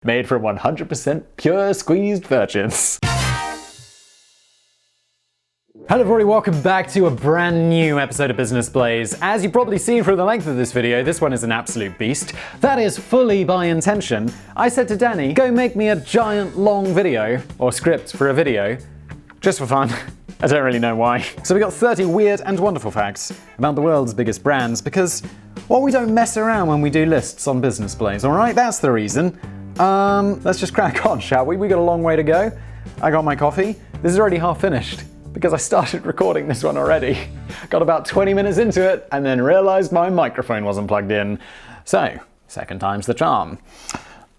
made from 100% pure squeezed virgins. Hello everybody, welcome back to a brand new episode of Business Blaze. As you've probably seen from the length of this video, this one is an absolute beast. That is fully by intention. I said to Danny, go make me a giant long video, or script for a video, just for fun. I don't really know why. So we got 30 weird and wonderful facts about the world's biggest brands because, well, we don't mess around when we do lists on Business Blaze, alright? That's the reason. Let's just crack on, shall we? We got a long way to go. I got my coffee. This is already half finished because I started recording this one already. Got about 20 minutes into it and then realized my microphone wasn't plugged in. So, second time's the charm.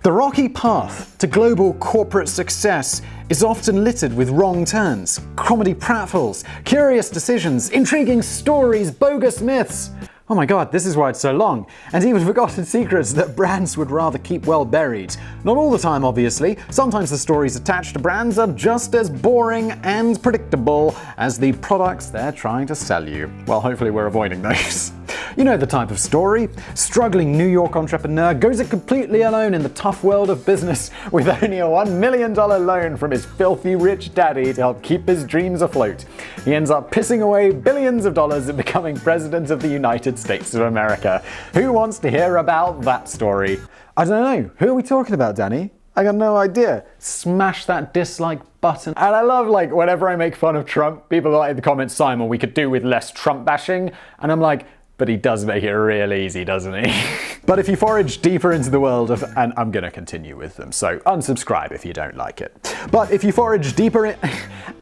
The rocky path to global corporate success is often littered with wrong turns, comedy pratfalls, curious decisions, intriguing stories, bogus myths. Oh my god, this is why it's so long. And even forgotten secrets that brands would rather keep well buried. Not all the time, obviously. Sometimes the stories attached to brands are just as boring and predictable as the products they're trying to sell you. Well, hopefully we're avoiding those. You know the type of story. Struggling New York entrepreneur goes it completely alone in the tough world of business with only a $1 million loan from his filthy rich daddy to help keep his dreams afloat. He ends up pissing away billions of dollars and becoming president of the United States of America. Who wants to hear about that story? I don't know. Who are we talking about, Danny? I got no idea. Smash that dislike button. And I love, like, whenever I make fun of Trump, people are like in the comments, Simon, we could do with less Trump bashing. And I'm like, but he does make it real easy, doesn't he? But if you forage deeper into the world of, and I'm gonna continue with them, so unsubscribe if you don't like it. But if you forage deeper in,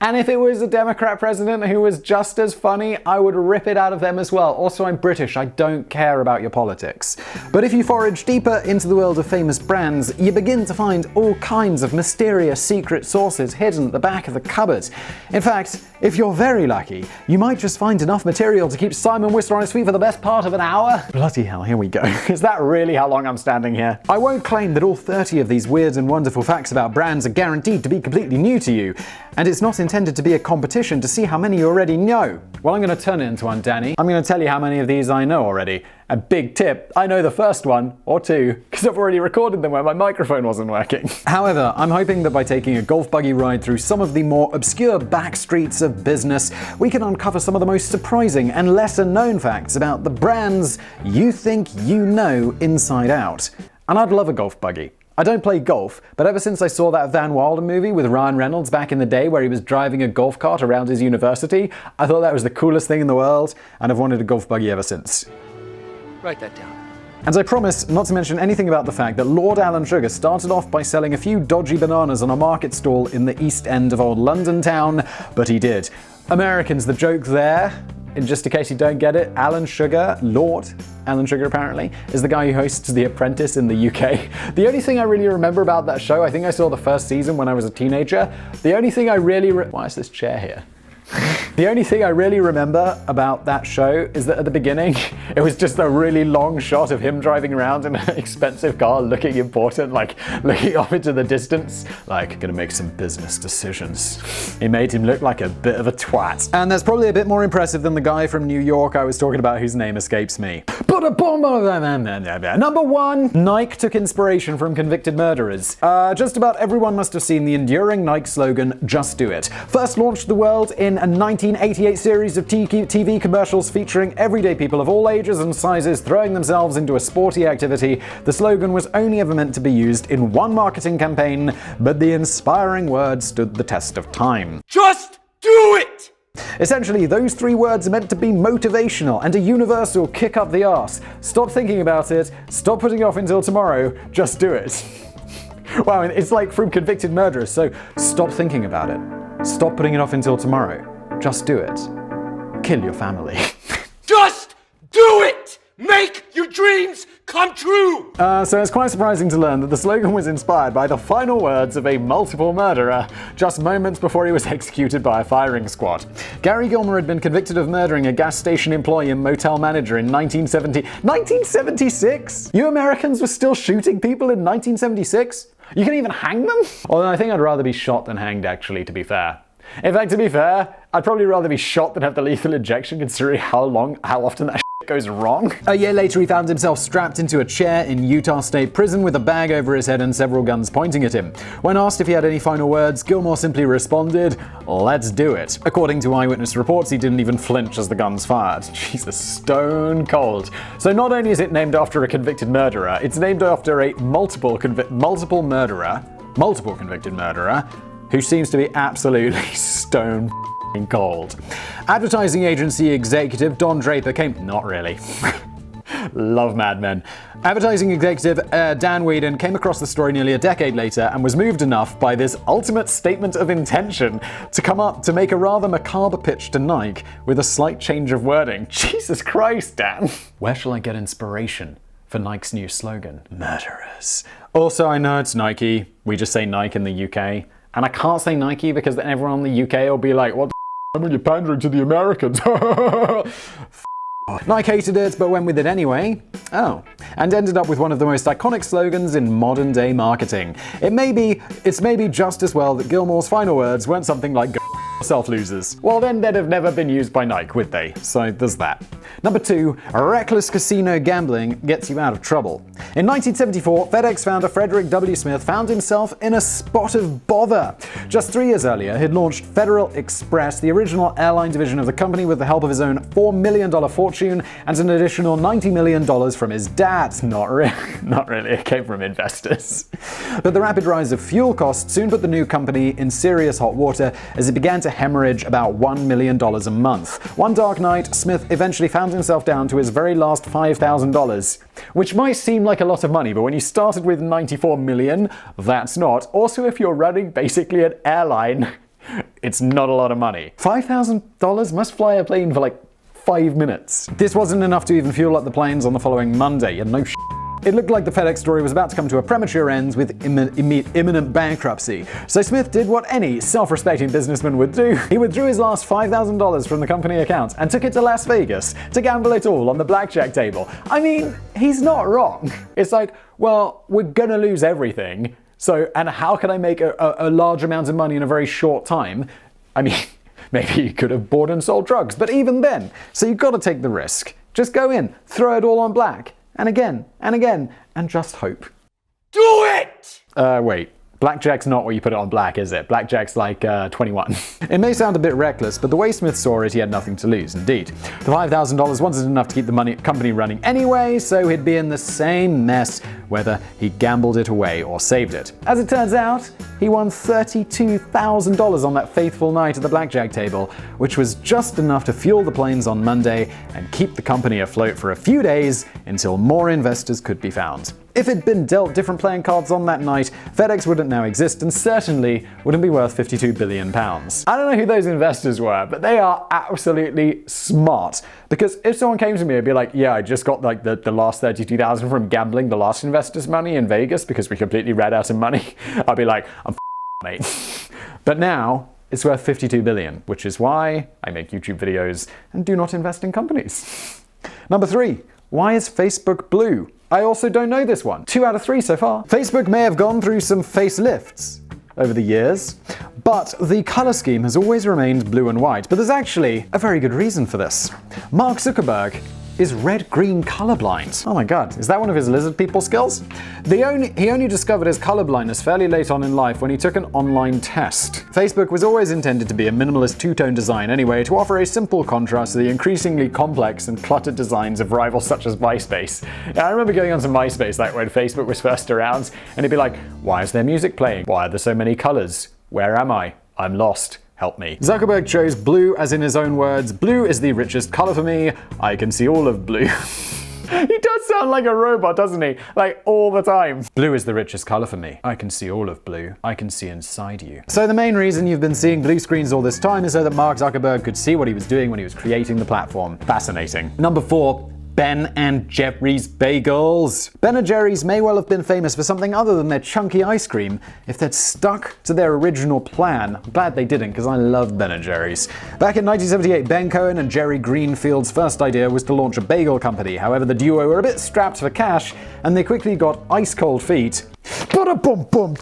and if it was a Democrat president who was just as funny, I would rip it out of them as well. Also, I'm British, I don't care about your politics. But if you forage deeper into the world of famous brands, you begin to find all kinds of mysterious secret sources hidden at the back of the cupboard. In fact, if you're very lucky, you might just find enough material to keep Simon Whistler on his feet for the best part of an hour. Bloody hell, here we go. Is that really how long I'm standing here? I won't claim that all 30 of these weird and wonderful facts about brands are guaranteed to be completely new to you, and it's not intended to be a competition to see how many you already know. Well, I'm going to turn it into one, Danny. I'm going to tell you how many of these I know already. A big tip, I know the first one, or two, because I've already recorded them when my microphone wasn't working. However, I'm hoping that by taking a golf buggy ride through some of the more obscure back streets of business, we can uncover some of the most surprising and lesser known facts about the brands you think you know inside out. And I'd love a golf buggy. I don't play golf, but ever since I saw that Van Wilder movie with Ryan Reynolds back in the day where he was driving a golf cart around his university, I thought that was the coolest thing in the world, and I've wanted a golf buggy ever since. Write that down. And I promise not to mention anything about the fact that Lord Alan Sugar started off by selling a few dodgy bananas on a market stall in the East End of old London town, but he did. Americans, the joke there, and just in case you don't get it, Alan Sugar, Lord Alan Sugar apparently, is the guy who hosts The Apprentice in the UK. The only thing I really remember about that show, I think I saw the first season when I was a teenager, the only thing I really why is this chair here? The only thing I really remember about that show is that at the beginning, it was just a really long shot of him driving around in an expensive car, looking important, like looking off into the distance, like gonna make some business decisions. It made him look like a bit of a twat. And that's probably a bit more impressive than the guy from New York I was talking about whose name escapes me. But a bomb! Number one, Nike took inspiration from convicted murderers. Just about everyone must have seen the enduring Nike slogan, "Just Do It." First launched to the world in a 1988 series of TV commercials featuring everyday people of all ages and sizes throwing themselves into a sporty activity, the slogan was only ever meant to be used in one marketing campaign, but the inspiring word stood the test of time. Just do it! Essentially, those three words are meant to be motivational and a universal kick up the arse. Stop thinking about it, stop putting it off until tomorrow, just do it. Wow, it's like from convicted murderers, so stop thinking about it. Stop putting it off until tomorrow. Just do it. Kill your family. Just do it! Make your dreams come true! So it's quite surprising to learn that the slogan was inspired by the final words of a multiple murderer, just moments before he was executed by a firing squad. Gary Gilmore had been convicted of murdering a gas station employee and motel manager in 1976? You Americans were still shooting people in 1976? You can even hang them? Although I think I'd rather be shot than hanged, actually, to be fair. In fact, to be fair, I'd probably rather be shot than have the lethal injection, considering how often that goes wrong. A year later, he found himself strapped into a chair in Utah State Prison with a bag over his head and several guns pointing at him. When asked if he had any final words, Gilmore simply responded, "Let's do it." According to eyewitness reports, he didn't even flinch as the guns fired. Jesus, stone cold. So not only is it named after a convicted murderer, it's named after a multiple convicted murderer who seems to be absolutely stone cold. Advertising agency executive Don Draper came... Not really. Love Mad Men. Advertising executive Dan Whedon came across the story nearly a decade later and was moved enough by this ultimate statement of intention to make a rather macabre pitch to Nike with a slight change of wording. Jesus Christ, Dan. Where shall I get inspiration for Nike's new slogan? Murderers. Also, I know it's Nike. We just say Nike in the UK. And I can't say Nike because then everyone in the UK will be like, what the f***, you're pandering to the Americans. Nike hated it, but went with it anyway. Oh. And ended up with one of the most iconic slogans in modern day marketing. It's maybe just as well that Gilmore's final words weren't something like "Go yourself, losers." Well, then they'd have never been used by Nike, would they? So there's that. Number 2, reckless casino gambling gets you out of trouble. In 1974, FedEx founder Frederick W. Smith found himself in a spot of bother. Just 3 years earlier, he'd launched Federal Express, the original airline division of the company, with the help of his own $4 million fortune and an additional $90 million from his dad. Not really, it came from investors. But the rapid rise of fuel costs soon put the new company in serious hot water as it began to hemorrhage about $1 million a month. One dark night, Smith eventually found himself down to his very last $5,000, which might seem like a lot of money, but when you started with $94 million, that's not. Also, if you're running basically an airline, it's not a lot of money. $5,000 must fly a plane for like 5 minutes. This wasn't enough to even fuel up the planes on the following Monday, and no sh**. It looked like the FedEx story was about to come to a premature end with imminent bankruptcy. So Smith did what any self-respecting businessman would do. He withdrew his last $5,000 from the company account and took it to Las Vegas to gamble it all on the blackjack table. I mean, he's not wrong. It's like, well, we're gonna lose everything. And how can I make a large amount of money in a very short time? I mean, maybe you could have bought and sold drugs, but even then. So you've got to take the risk. Just go in, throw it all on black. And again, and just hope. Do it! Wait. Blackjack's not what you put it on black, is it? Blackjack's like 21. It may sound a bit reckless, but the way Smith saw it, he had nothing to lose, indeed. The $5,000 wasn't enough to keep the company running anyway, so he'd be in the same mess whether he gambled it away or saved it. As it turns out, he won $32,000 on that faithful night at the blackjack table, which was just enough to fuel the planes on Monday and keep the company afloat for a few days until more investors could be found. If it'd been dealt different playing cards on that night, FedEx wouldn't now exist and certainly wouldn't be worth £52 billion. I don't know who those investors were, but they are absolutely smart. Because if someone came to me and be like, yeah, I just got like the last $32,000 from gambling the last investors' money in Vegas because we completely ran out of money, I'd be like, I'm mate. But now, it's worth $52 billion, which is why I make YouTube videos and do not invest in companies. Number 3, why is Facebook blue? I also don't know this one. 2 out of 3 so far. Facebook may have gone through some facelifts over the years, but the color scheme has always remained blue and white. But there's actually a very good reason for this. Mark Zuckerberg is red-green colorblind. Oh my god, is that one of his lizard people skills? He only discovered his colorblindness fairly late on in life when he took an online test. Facebook was always intended to be a minimalist two-tone design anyway, to offer a simple contrast to the increasingly complex and cluttered designs of rivals such as MySpace. I remember going onto MySpace like when Facebook was first around, and it'd be like, why is there music playing? Why are there so many colors? Where am I? I'm lost. Help me. Zuckerberg chose blue as in his own words, blue is the richest color for me, I can see all of blue. He does sound like a robot, doesn't he? Like, all the time. Blue is the richest color for me. I can see all of blue. I can see inside you. So the main reason you've been seeing blue screens all this time is so that Mark Zuckerberg could see what he was doing when he was creating the platform. Fascinating. Number 4. Ben and Jerry's bagels. Ben & Jerry's may well have been famous for something other than their chunky ice cream if they'd stuck to their original plan. I'm glad they didn't, because I love Ben & Jerry's. Back in 1978, Ben Cohen and Jerry Greenfield's first idea was to launch a bagel company. However, the duo were a bit strapped for cash, and they quickly got ice-cold feet. Ba-da-bum-bum.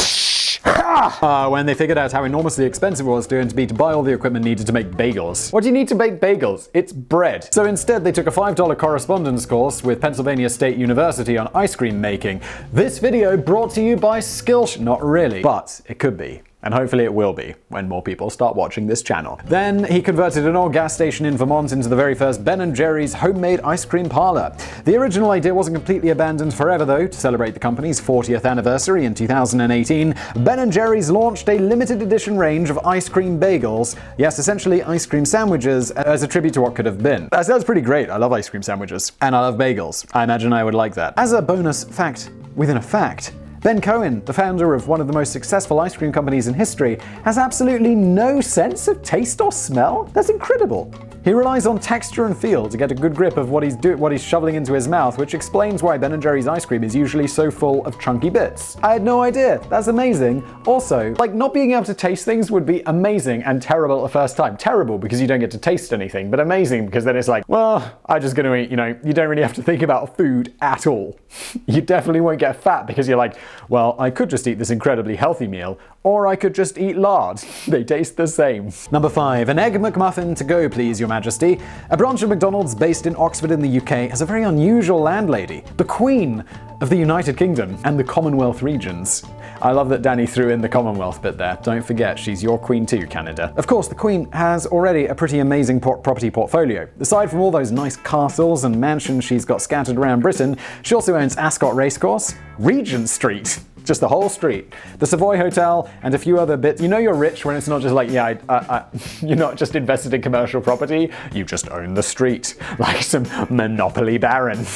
bitch! When they figured out how enormously expensive it was going to be to buy all the equipment needed to make bagels. What do you need to bake bagels? It's bread. So instead, they took a $5 correspondence course with Pennsylvania State University on ice cream making. This video brought to you by Skillshare. Not really, but it could be. And hopefully it will be, when more people start watching this channel. Then he converted an old gas station in Vermont into the very first Ben & Jerry's homemade ice cream parlor. The original idea wasn't completely abandoned forever though. To celebrate the company's 40th anniversary in 2018, Ben & Jerry's launched a limited edition range of ice cream bagels. Yes, essentially ice cream sandwiches as a tribute to what could have been. That sounds pretty great. I love ice cream sandwiches. And I love bagels. I imagine I would like that. As a bonus fact within a fact, Ben Cohen, the founder of one of the most successful ice cream companies in history, has absolutely no sense of taste or smell? That's incredible. He relies on texture and feel to get a good grip of what he's shoveling into his mouth, which explains why Ben & Jerry's ice cream is usually so full of chunky bits. I had no idea. That's amazing. Also, not being able to taste things would be amazing and terrible at the first time. Terrible because you don't get to taste anything, but amazing because then it's like, well, I'm just gonna eat, you don't really have to think about food at all. You definitely won't get fat because you're like, well, I could just eat this incredibly healthy meal, or I could just eat lard. They taste the same. Number 5. An Egg McMuffin to go, please, Your Majesty. A branch of McDonald's based in Oxford in the UK has a very unusual landlady, the Queen of the United Kingdom and the Commonwealth regions. I love that Danny threw in the Commonwealth bit there. Don't forget, she's your queen too, Canada. Of course, the Queen has already a pretty amazing property portfolio. Aside from all those nice castles and mansions she's got scattered around Britain, she also owns Ascot Racecourse, Regent Street, just the whole street, the Savoy Hotel, and a few other bits. You know you're rich when it's not just like, you're not just invested in commercial property, you just own the street, like some Monopoly baron.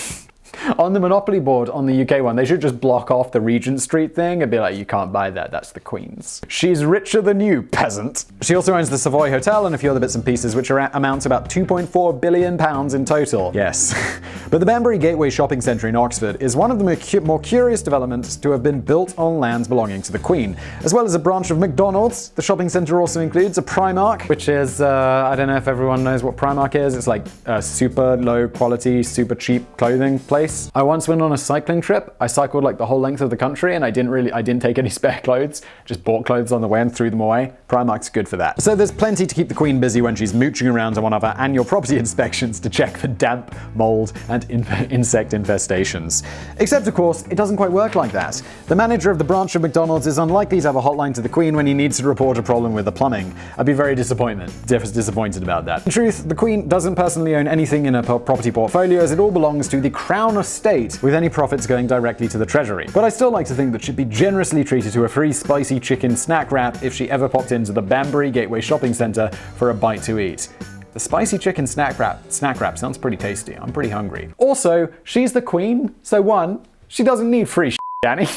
On the Monopoly board on the UK one, they should just block off the Regent Street thing and be like, you can't buy that, that's the Queen's. She's richer than you, peasant. She also owns the Savoy Hotel and a few other bits and pieces, which amount to about £2.4 billion in total. Yes. But the Banbury Gateway Shopping Centre in Oxford is one of the more curious developments to have been built on lands belonging to the Queen. As well as a branch of McDonald's, the shopping centre also includes a Primark, which is, I don't know if everyone knows what Primark is. It's like a super low quality, super cheap clothing place. I once went on a cycling trip. I cycled the whole length of the country and I didn't take any spare clothes. Just bought clothes on the way and threw them away. Primark's good for that. So there's plenty to keep the Queen busy when she's mooching around on one of our annual property inspections to check for damp, mold, and insect infestations. Except, of course, it doesn't quite work like that. The manager of the branch of McDonald's is unlikely to have a hotline to the Queen when he needs to report a problem with the plumbing. I'd be very disappointed about that. In truth, the Queen doesn't personally own anything in her property portfolio, as it all belongs to the Crown Estate, with any profits going directly to the Treasury. But I still like to think that she'd be generously treated to a free spicy chicken snack wrap if she ever popped into the Banbury Gateway Shopping Centre for a bite to eat. The spicy chicken snack wrap sounds pretty tasty. I'm pretty hungry. Also, she's the Queen, so one, she doesn't need free shit, Danny.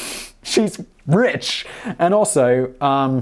She's rich. And also,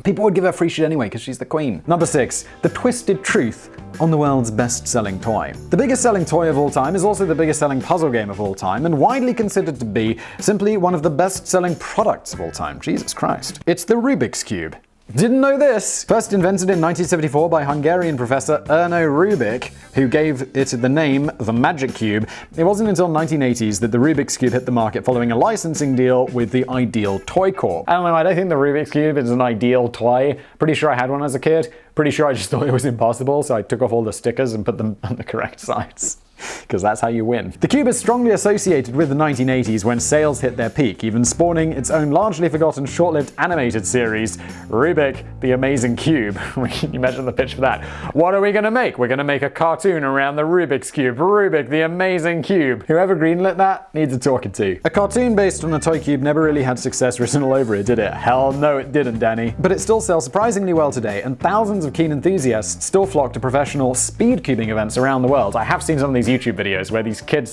people would give her free shit anyway because she's the Queen. Number 6. The twisted truth on the world's best-selling toy. The biggest-selling toy of all time is also the biggest-selling puzzle game of all time and widely considered to be simply one of the best-selling products of all time. Jesus Christ. It's the Rubik's Cube. Didn't know this! First invented in 1974 by Hungarian professor Erno Rubik, who gave it the name the Magic Cube. It wasn't until the 1980s that the Rubik's Cube hit the market following a licensing deal with the Ideal Toy Corp. I don't know, I don't think the Rubik's Cube is an ideal toy. Pretty sure I had one as a kid. Pretty sure I just thought it was impossible, so I took off all the stickers and put them on the correct sides. Because that's how you win. The Cube is strongly associated with the 1980s when sales hit their peak, even spawning its own largely forgotten short-lived animated series, Rubik the Amazing Cube. Can you imagine the pitch for that? What are we going to make? We're going to make a cartoon around the Rubik's Cube. Rubik the Amazing Cube. Whoever greenlit that needs a talking to. A cartoon based on a toy cube never really had success written all over it, did it? Hell no it didn't, Danny. But it still sells surprisingly well today, and thousands of keen enthusiasts still flock to professional speed cubing events around the world. I have seen some of these YouTube videos where these kids,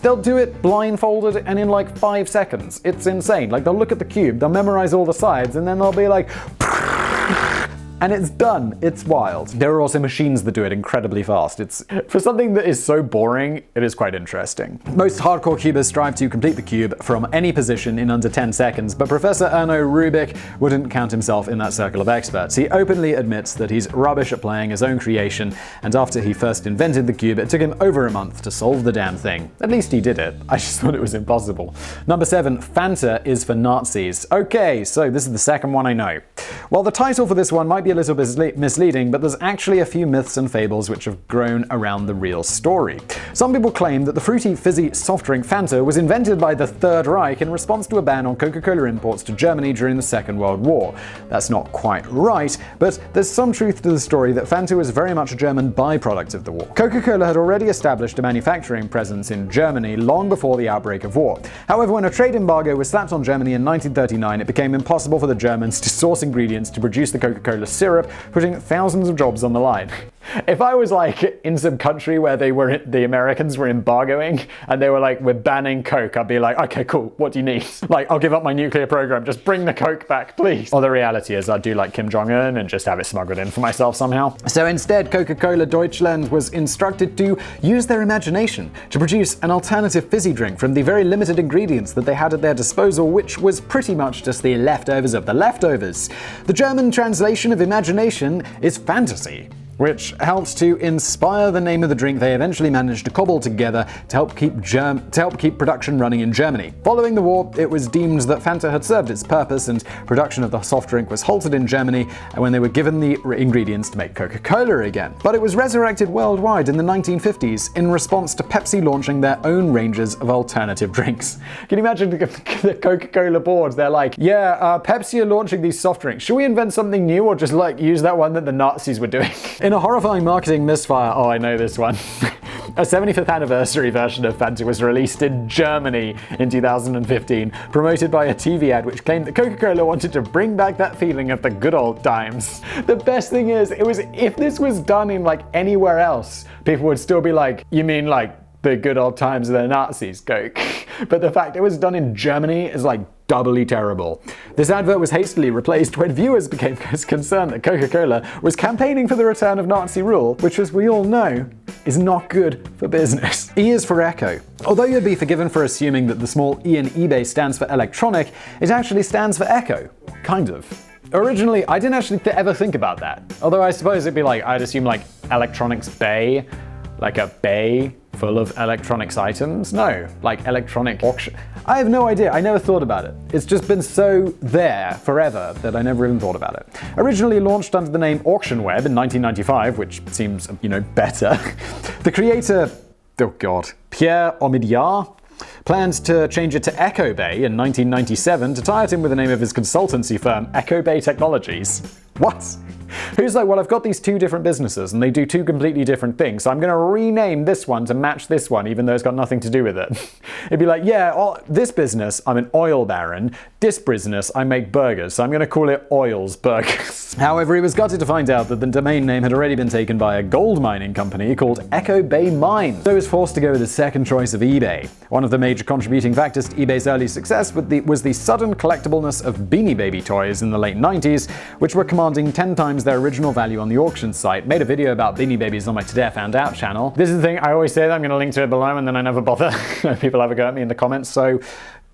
they'll do it blindfolded and in 5 seconds. It's insane. They'll look at the cube, they'll memorize all the sides, and then they'll be like, and it's done. It's wild. There are also machines that do it incredibly fast. It's for something that is so boring, it is quite interesting. Most hardcore cubists strive to complete the cube from any position in under 10 seconds, but Professor Erno Rubik wouldn't count himself in that circle of experts. He openly admits that he's rubbish at playing his own creation, and after he first invented the cube, it took him over a month to solve the damn thing. At least he did it. I just thought it was impossible. Number 7, Fanta is for Nazis. Okay, so this is the second one I know. Well, the title for this one might be a little bit misleading, but there's actually a few myths and fables which have grown around the real story. Some people claim that the fruity, fizzy soft drink Fanta was invented by the Third Reich in response to a ban on Coca-Cola imports to Germany during the Second World War. That's not quite right, but there's some truth to the story that Fanta was very much a German byproduct of the war. Coca-Cola had already established a manufacturing presence in Germany long before the outbreak of war. However, when a trade embargo was slapped on Germany in 1939, it became impossible for the Germans to source ingredients to produce the Coca-Cola syrup, putting thousands of jobs on the line. If I was like in some country where the Americans were embargoing and they were like, we're banning Coke, I'd be like, okay, cool, what do you need? Like, I'll give up my nuclear program, just bring the Coke back, please. Or the reality is I'd do like Kim Jong-un and just have it smuggled in for myself somehow. So instead, Coca-Cola Deutschland was instructed to use their imagination to produce an alternative fizzy drink from the very limited ingredients that they had at their disposal, which was pretty much just the leftovers of the leftovers. The German translation of imagination is fantasy, which helps to inspire the name of the drink they eventually managed to cobble together to help keep production running in Germany. Following the war, it was deemed that Fanta had served its purpose and production of the soft drink was halted in Germany when they were given the ingredients to make Coca-Cola again. But it was resurrected worldwide in the 1950s in response to Pepsi launching their own ranges of alternative drinks. Can you imagine the Coca-Cola board? They're like, yeah, Pepsi are launching these soft drinks. Should we invent something new or just like use that one that the Nazis were doing? In a horrifying marketing misfire, oh, I know this one. A 75th anniversary version of Fanta was released in Germany in 2015, promoted by a TV ad which claimed that Coca-Cola wanted to bring back that feeling of the good old times. The best thing is, if this was done in like anywhere else, people would still be like, you mean like the good old times of the Nazis, Coke? But the fact it was done in Germany is like doubly terrible. This advert was hastily replaced when viewers became concerned that Coca-Cola was campaigning for the return of Nazi rule, which, as we all know, is not good for business. E is for Echo. Although you'd be forgiven for assuming that the small E in eBay stands for electronic, it actually stands for Echo. Kind of. Originally, I didn't actually ever think about that. Although I suppose it'd be like, I'd assume like electronics bay, like a bay full of electronics items? No, like electronic auction. I have no idea. I never thought about it. It's just been so there forever that I never even thought about it. Originally launched under the name Auction Web in 1995, which seems, better. The creator, oh god, Pierre Omidyar, planned to change it to Echo Bay in 1997 to tie it in with the name of his consultancy firm, Echo Bay Technologies. What? Who's like, well, I've got these two different businesses and they do two completely different things, so I'm going to rename this one to match this one, even though it's got nothing to do with it. It'd be like, yeah, this business, I'm an oil baron. This business, I make burgers, so I'm going to call it Oils Burgers. However, he was gutted to find out that the domain name had already been taken by a gold mining company called Echo Bay Mines, so he was forced to go with his second choice of eBay. One of the major contributing factors to eBay's early success was the sudden collectibleness of Beanie Baby toys in the late 90s, which were commanding 10 times their original value on the auction site. Made a video about Beanie Babies on my Today I Found Out channel. This is the thing, I always say that I'm going to link to it below and then I never bother. People have a go at me in the comments, so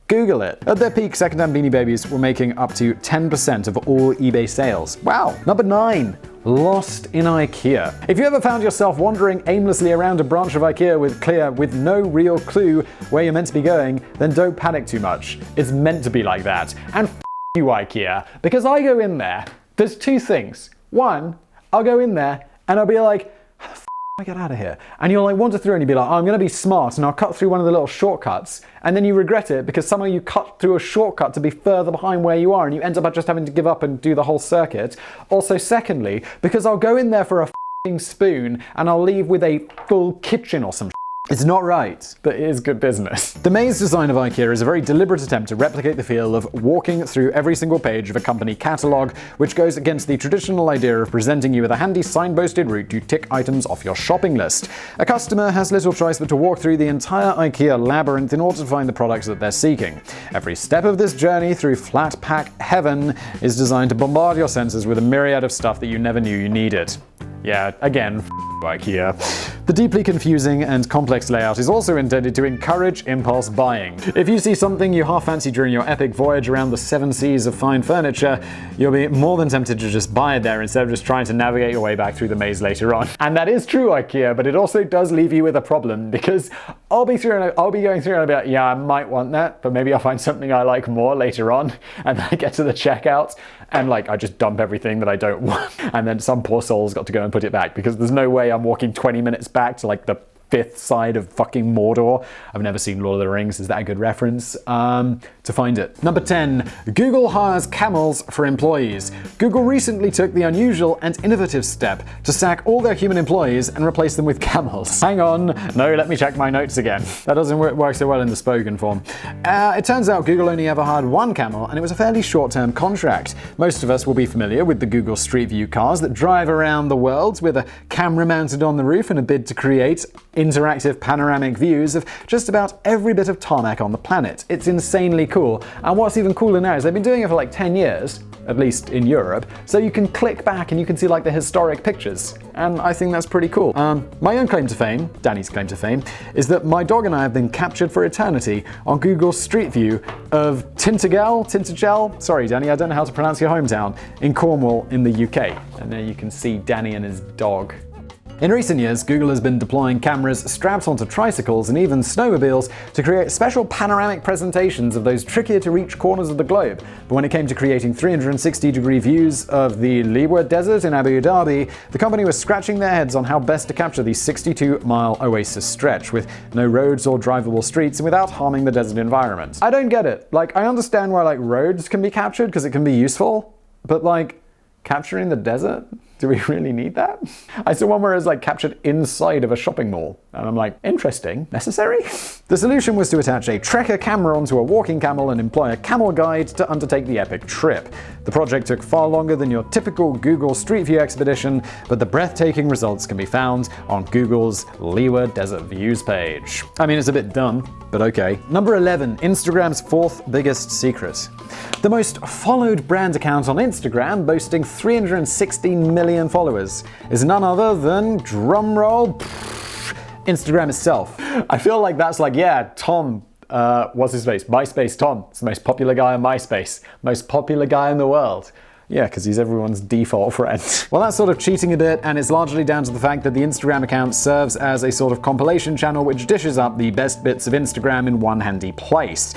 Google it. At their peak, second-hand Beanie Babies were making up to 10% of all eBay sales. Wow. Number 9. Lost in Ikea. If you ever found yourself wandering aimlessly around a branch of Ikea with no real clue where you're meant to be going, then don't panic too much. It's meant to be like that. And you, Ikea, because I go in there, there's two things. One, I'll go in there and I'll be like, how the f I get out of here? And you'll like wander through and you'll be like, oh, I'm gonna be smart and I'll cut through one of the little shortcuts, and then you regret it because somehow you cut through a shortcut to be further behind where you are and you end up just having to give up and do the whole circuit. Also, secondly, because I'll go in there for a f***ing spoon and I'll leave with a full kitchen or some It's not right, but it is good business. The maze design of Ikea is a very deliberate attempt to replicate the feel of walking through every single page of a company catalogue, which goes against the traditional idea of presenting you with a handy signposted route to tick items off your shopping list. A customer has little choice but to walk through the entire Ikea labyrinth in order to find the products that they're seeking. Every step of this journey through flat pack heaven is designed to bombard your senses with a myriad of stuff that you never knew you needed. Yeah, again, Ikea. The deeply confusing and complex layout is also intended to encourage impulse buying. If you see something you half fancy during your epic voyage around the 7 seas of fine furniture, you'll be more than tempted to just buy it there instead of just trying to navigate your way back through the maze later on. And that is true, Ikea, but it also does leave you with a problem, because I'll be going through and I'll be like, yeah, I might want that, but maybe I'll find something I like more later on, and then I get to the checkout and I just dump everything that I don't want, and then some poor soul's got to go and put it back, because there's no way I'm walking 20 minutes back to the 5th side of fucking Mordor. I've never seen Lord of the Rings, is that a good reference? To find it. Number 10. Google hires camels for employees. Google recently took the unusual and innovative step to sack all their human employees and replace them with camels. Hang on, no, let me check my notes again. That doesn't work so well in the spoken form. It turns out Google only ever hired one camel, and it was a fairly short-term contract. Most of us will be familiar with the Google Street View cars that drive around the world with a camera mounted on the roof in a bid to create interactive panoramic views of just about every bit of tarmac on the planet. It's insanely cool. And what's even cooler now is they've been doing it for 10 years, at least in Europe, so you can click back and you can see the historic pictures. And I think that's pretty cool. My own claim to fame, Danny's claim to fame, is that my dog and I have been captured for eternity on Google's Street View of Tintagel, sorry Danny, I don't know how to pronounce your hometown, in Cornwall in the UK. And there you can see Danny and his dog. In recent years, Google has been deploying cameras strapped onto tricycles and even snowmobiles to create special panoramic presentations of those trickier-to-reach corners of the globe. But when it came to creating 360-degree views of the Liwa Desert in Abu Dhabi, the company was scratching their heads on how best to capture the 62-mile oasis stretch with no roads or drivable streets and without harming the desert environment. I don't get it. I understand why roads can be captured because it can be useful, but capturing the desert? Do we really need that? I saw one where it was captured inside of a shopping mall. And I'm like, interesting. Necessary? The solution was to attach a trekker camera onto a walking camel and employ a camel guide to undertake the epic trip. The project took far longer than your typical Google Street View expedition, but the breathtaking results can be found on Google's Liwa Desert Views page. I mean, it's a bit dumb, but okay. Number 11. Instagram's 4th biggest secret. The most followed brand account on Instagram, boasting 316 million followers, is none other than, drumroll, Instagram itself. I feel like that's Tom, what's his face? MySpace Tom. It's the most popular guy on MySpace. Most popular guy in the world. Yeah, because he's everyone's default friend. Well, that's sort of cheating a bit, and it's largely down to the fact that the Instagram account serves as a sort of compilation channel which dishes up the best bits of Instagram in one handy place.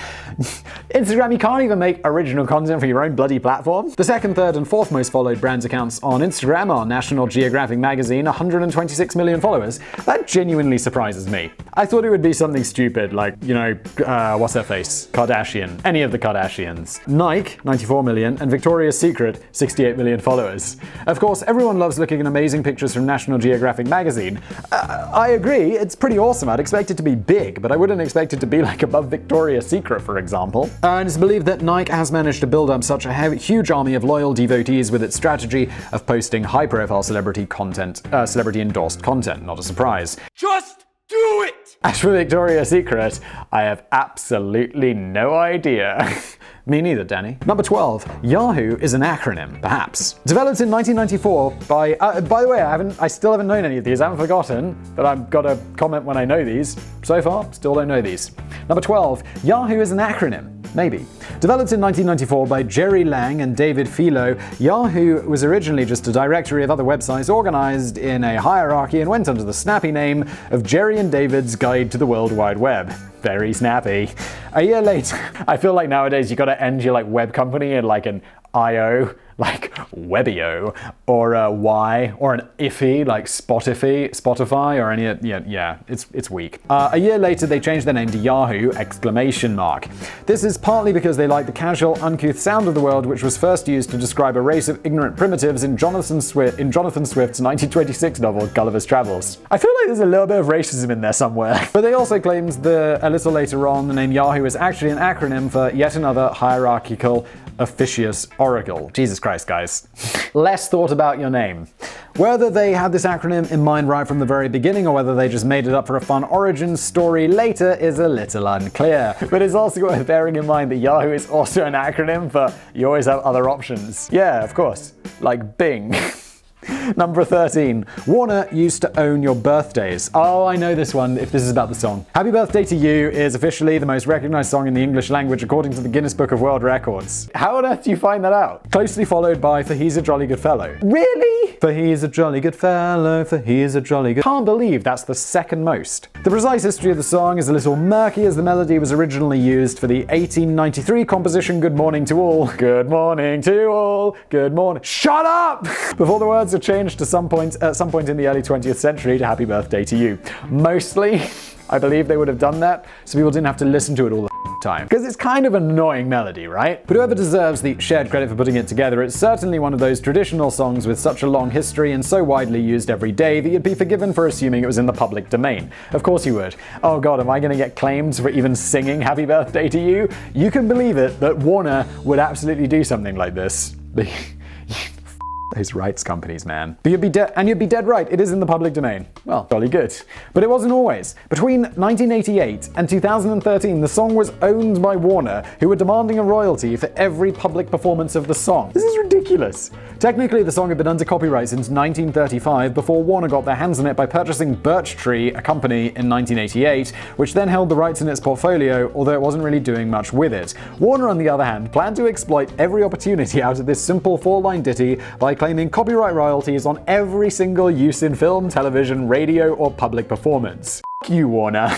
Instagram, you can't even make original content for your own bloody platform. The 2nd, 3rd, and 4th most followed brands accounts on Instagram are National Geographic Magazine, 126 million followers. That genuinely surprises me. I thought it would be something stupid what's her face? Kardashian. Any of the Kardashians. Nike, 94 million, and Victoria's Secret, 68 million followers. Of course, everyone loves looking at amazing pictures from National Geographic magazine. I agree, it's pretty awesome. I'd expect it to be big, but I wouldn't expect it to be above Victoria's Secret, for example. And it's believed that Nike has managed to build up such a huge army of loyal devotees with its strategy of posting high-profile celebrity endorsed content. Not a surprise. Just do it! As for Victoria's Secret, I have absolutely no idea. Me neither, Danny. Number 12. Yahoo is an acronym, perhaps. Developed in 1994 by the way, I still haven't known any of these. I haven't forgotten, but I've got to comment when I know these. So far, still don't know these. Number 12. Yahoo is an acronym. Maybe. Developed in 1994 by Jerry Lang and David Philo, Yahoo was originally just a directory of other websites organized in a hierarchy and went under the snappy name of Jerry and David's Guide to the World Wide Web. Very snappy. A year later, I feel like nowadays you gotta end your web company in an IO, like Webbio, or a Y, or an iffy like Spotify, or any, yeah, it's weak. A year later, they changed their name to Yahoo! This is partly because they like the casual, uncouth sound of the world, which was first used to describe a race of ignorant primitives in Jonathan Swift's 1926 novel Gulliver's Travels. I feel like there's a little bit of racism in there somewhere. But they also claimed that a little later on, the name Yahoo is actually an acronym for yet another hierarchical officious oracle. Jesus Christ, guys. Less thought about your name. Whether they had this acronym in mind right from the very beginning or whether they just made it up for a fun origin story later is a little unclear. But it's also worth bearing in mind that Yahoo is also an acronym for you always have other options. Yeah, of course. Like Bing. Number 13. Warner used to own your birthdays. Oh, I know this one, if this is about the song. Happy Birthday to You is officially the most recognized song in the English language according to the Guinness Book of World Records. How on earth do you find that out? Closely followed by For He's a Jolly Good Fellow. Really? For he's a jolly good fellow, for he is a jolly good... Can't believe that's the second most. The precise history of the song is a little murky, as the melody was originally used for the 1893 composition Good Morning to All. Good morning to all. Good morning. Shut up! Before the words were changed at some point in the early 20th century to Happy Birthday to You. Mostly, I believe they would have done that so people didn't have to listen to it all the time. Because it's kind of an annoying melody, right? But whoever deserves the shared credit for putting it together, it's certainly one of those traditional songs with such a long history and so widely used every day that you'd be forgiven for assuming it was in the public domain. Of course you would. Oh god, am I going to get claimed for even singing Happy Birthday to You? You can believe it that Warner would absolutely do something like this. Those rights companies, man. But you'd be dead right, it is in the public domain. Well, jolly good. But it wasn't always. Between 1988 and 2013, the song was owned by Warner, who were demanding a royalty for every public performance of the song. This is ridiculous. Technically, the song had been under copyright since 1935 before Warner got their hands on it by purchasing Birch Tree, a company, in 1988, which then held the rights in its portfolio, although it wasn't really doing much with it. Warner, on the other hand, planned to exploit every opportunity out of this simple four-line ditty by claiming copyright royalties on every single use in film, television, radio, or public performance. F you, Warner.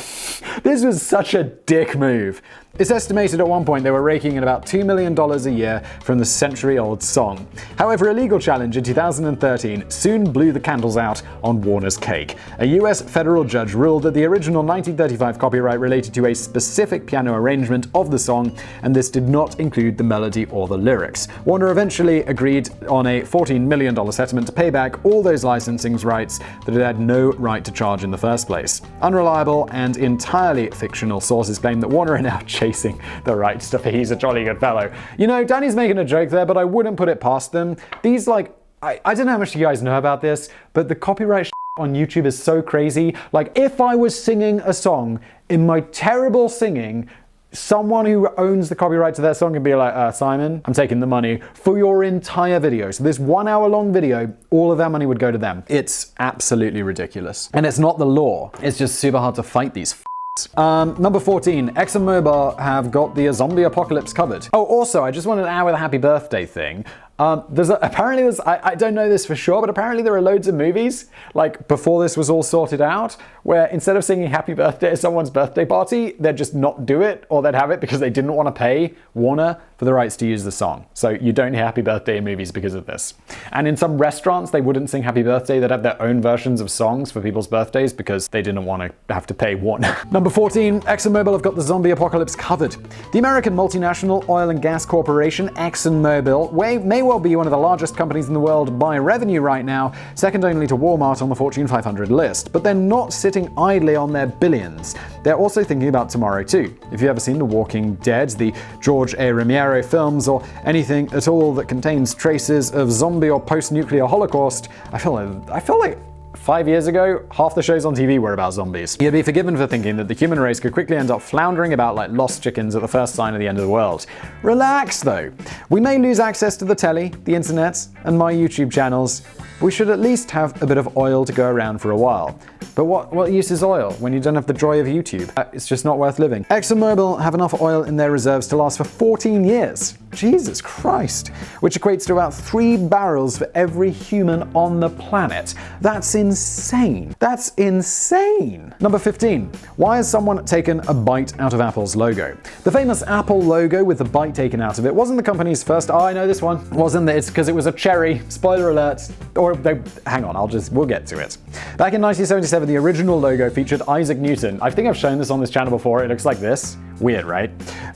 This was such a dick move. It's estimated at one point they were raking in about $2 million a year from the century-old song. However, a legal challenge in 2013 soon blew the candles out on Warner's cake. A US federal judge ruled that the original 1935 copyright related to a specific piano arrangement of the song, and this did not include the melody or the lyrics. Warner eventually agreed on a $14 million settlement to pay back all those licensing rights that it had no right to charge in the first place. Unreliable and entirely fictional sources claim that Warner are now chasing the rights to For He's a Jolly Good Fellow. You know, Danny's making a joke there, but I wouldn't put it past them. These, I don't know how much you guys know about this, but the copyright on YouTube is so crazy. Like, if I was singing a song in my terrible singing, someone who owns the copyright to that song can be like, Simon, I'm taking the money for your entire video. So this 1 hour long video, all of that money would go to them. It's absolutely ridiculous. And it's not the law. It's just super hard to fight these Number 14, ExxonMobil have got the zombie apocalypse covered. Oh, also, I just wanted to add with a happy birthday thing. I don't know this for sure, but apparently there are loads of movies, like before this was all sorted out, where instead of singing happy birthday at someone's birthday party, they'd just not do it, or they'd have it because they didn't want to pay Warner for the rights to use the song. So you don't hear happy birthday in movies because of this. And in some restaurants, they wouldn't sing happy birthday, they'd have their own versions of songs for people's birthdays because they didn't want to have to pay Warner. Number 14, ExxonMobil have got the zombie apocalypse covered. The American multinational oil and gas corporation ExxonMobil may well be one of the largest companies in the world by revenue right now, second only to Walmart on the Fortune 500 list. But they're not sitting idly on their billions. They're also thinking about tomorrow too. If you've ever seen The Walking Dead, the George A. Romero films, or anything at all that contains traces of zombie or post-nuclear holocaust, I feel like 5 years ago, half the shows on TV were about zombies. You'd be forgiven for thinking that the human race could quickly end up floundering about like lost chickens at the first sign of the end of the world. Relax though. We may lose access to the telly, the internet, and my YouTube channels, we should at least have a bit of oil to go around for a while. But what use is oil when you don't have the joy of YouTube? It's just not worth living. ExxonMobil have enough oil in their reserves to last for 14 years. Jesus Christ. Which equates to about 3 barrels for every human on the planet. That's insane. That's insane. Number 15. Why has someone taken a bite out of Apple's logo? The famous Apple logo with the bite taken out of it wasn't the company's first. Oh, I know this one. Wasn't it? It's because it was a cherry. Spoiler alert. Or hang on, we'll get to it. Back in 1977, the original logo featured Isaac Newton. I think I've shown this on this channel before. It looks like this. Weird, right?